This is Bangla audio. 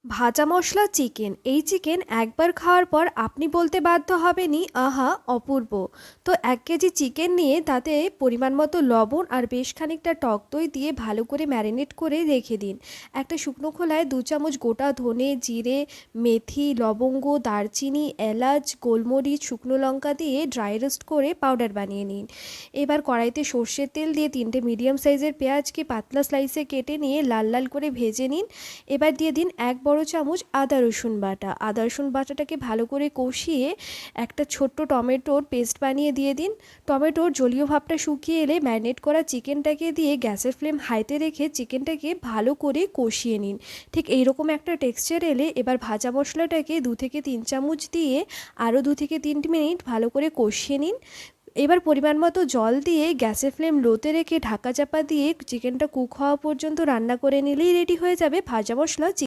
ভাজা মশলা চিকেন, এই চিকেন একবার খাওয়ার পর আপনি বলতে বাধ্য হবেনই, আহা অপূর্ব। তো 1 কেজি চিকেন নিয়ে তাতে পরিমাণ মতো লবণ আর বেশ খানিকটা টক দই দিয়ে ভালো করে ম্যারিনেট করে রেখে দিন। একটা শুকনো খোলায় 2 চামচ গোটা ধনে, জিরে, মেথি, লবঙ্গ, দারচিনি, এলাচ, গোলমরিচ, শুকনো লঙ্কা দিয়ে ড্রাই রোস্ট করে পাউডার বানিয়ে নিন। এবার কড়াইতে সর্ষের তেল দিয়ে 3টে মিডিয়াম সাইজের পেঁয়াজকে পাতলা স্লাইসে কেটে নিয়ে লাল লাল করে ভেজে নিন। এবার দিয়ে দিন 1 বড় চামচ আদা রসুন বাটা। আদা রসুন বাটাটাকে ভালো করে কষিয়ে একটা ছোট্ট টমেটোর পেস্ট বানিয়ে দিয়ে দিন। টমেটোর জলীয় ভাবটা শুকিয়ে এলে ম্যারিনেট করা চিকেনটাকে দিয়ে গ্যাসের ফ্লেম হাইতে রেখে চিকেনটাকে ভালো করে কষিয়ে নিন। ঠিক এইরকম একটা টেক্সচার এলে এবার ভাজা মশলাটাকে 2 থেকে 3 চামচ দিয়ে আরও 2 থেকে 3 মিনিট ভালো করে কষিয়ে নিন। এবার পরিমাণ মতো জল দিয়ে গ্যাসের ফ্লেম লোতে রেখে ঢাকা চাপা দিয়ে চিকেনটা কুক হওয়া পর্যন্ত রান্না করে নিলেই রেডি হয়ে যাবে ভাজা মশলা চিকেন।